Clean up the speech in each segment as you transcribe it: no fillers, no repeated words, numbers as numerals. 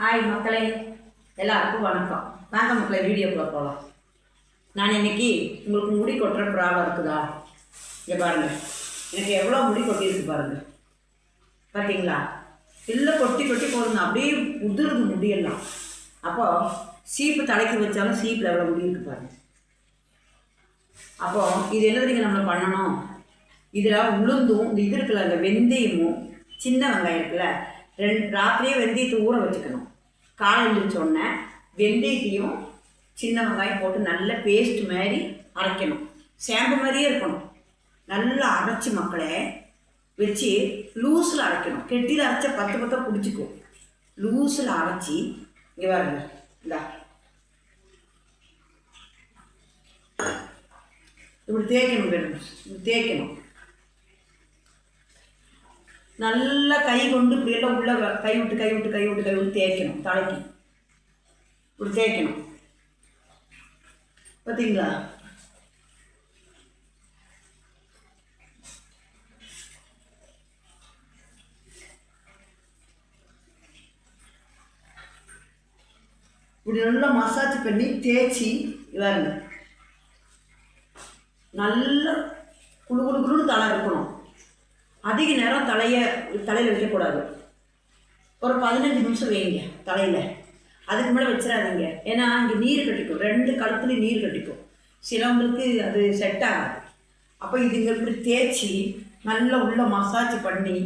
Hi மக்களே, எல்லாருக்கும் வணக்கம். வாங்க மக்களே, வீடியோக்குள்ளே போகலாம். நான் இன்னைக்கு உங்களுக்கு முடி கொட்டுற ப்ராப்ளம் இருக்குதா? இங்கே பாருங்கள், எனக்கு எவ்வளோ முடி கொட்டியிருக்கு பாருங்கள். பார்த்தீங்களா? இல்லை, கொட்டி கொட்டி போடுங்க, அப்படியே உதிருது முடியெல்லாம். அப்போது சீப்பு தலைக்கு வச்சாலும் சீப்பில் எவ்வளோ முடி இருக்குது பாருங்கள். அப்போது இது என்ன நீங்கள் நம்ம பண்ணணும்? இதில் உளுந்தும் இந்த இது இருக்குல்ல, இந்த வெந்தயமும் சின்ன வெங்காயம் இருக்குல்ல, ராத்திரியே வெந்தயத்தை ஊற வச்சுக்கணும். காலை எழுந்திரிச்சோடனே வெந்தயத்தையும் சின்ன வெங்காயம் போட்டு நல்ல பேஸ்ட் மாதிரி அரைக்கணும். ஷாம்பு மாதிரியே இருக்கணும். நல்லா அரைச்சி மக்களே வச்சு லூஸில் அரைக்கணும். கெட்டியில் அரைச்சா பத்து பிடிச்சிக்கும். லூஸில் அரைச்சி இங்கே பாருங்க, இந்தா இப்படி தேய்க்கணும். வேணும் தேய்க்கணும். நல்லா கை கொண்டு இப்படி எல்லாம் உள்ள கை விட்டு தேய்க்கணும். தலைக்கு இப்படி தேய்க்கணும். பார்த்தீங்களா? இப்படி நல்லா மசாஜ் பண்ணி தேய்ச்சி இதாருங்க. நல்லா குழுன்னு தலை இருக்கணும். அதிக நேரம் தலையில் வைக்கக்கூடாது. ஒரு 15 நிமிஷம் வைங்க தலையில். அதுக்கு மேலே வச்சிடாதீங்க. ஏன்னா இங்கே நீர் கட்டிக்கும், 2 கழுத்துலேயும் நீர் கட்டிக்கும். சிலவங்களுக்கு அது செட் ஆகாது. அப்போ இதுங்க இப்படி தேய்ச்சி நல்லா உள்ள மசாஜ் பண்ணி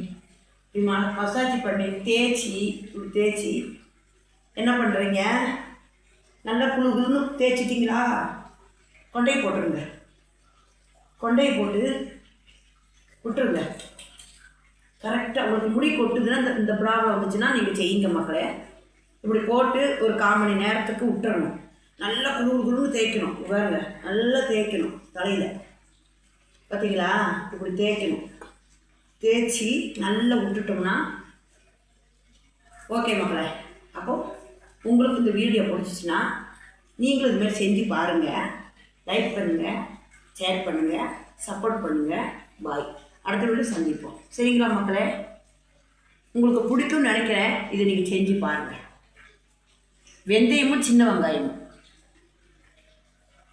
தேய்ச்சி இப்படி தேய்ச்சி என்ன பண்ணுறீங்க? நல்லா குழுன்னு தேய்ச்சிட்டிங்களா? கொண்டையை போட்டுருங்க. கொண்டையை போட்டு விட்டுருங்க. கரெக்டாக உங்களுக்கு முடி கொட்டுதுன்னா இந்த ப்ராப்ளம் வந்துச்சுன்னா நீங்கள் செய்யுங்க மக்களே. இப்படி போட்டு ஒரு 1/4 மணி நேரத்துக்கு விட்டுறணும். நல்லா குழுன்னு தேய்க்கணும். பாருங்க, நல்லா தேய்க்கணும் தலையில். பார்த்தீங்களா? இப்படி தேய்க்கணும். தேய்ச்சி நல்லா விட்டுட்டோம்னா ஓகே மக்களே. அப்போது உங்களுக்கு இந்த வீடியோ பிடிச்சிச்சின்னா நீங்களும் இதுமாதிரி செஞ்சு பாருங்கள். லைக் பண்ணுங்கள், ஷேர் பண்ணுங்கள், சப்போர்ட் பண்ணுங்கள். பாய். அடுத்த வீடியோ சந்திப்போம். சரிங்களா மக்களே? உங்களுக்கு பிடிக்கும்னு நினைக்கிறேன். இதை நீங்கள் செஞ்சு பாருங்கள். வெந்தயமும் சின்ன வெங்காயமும்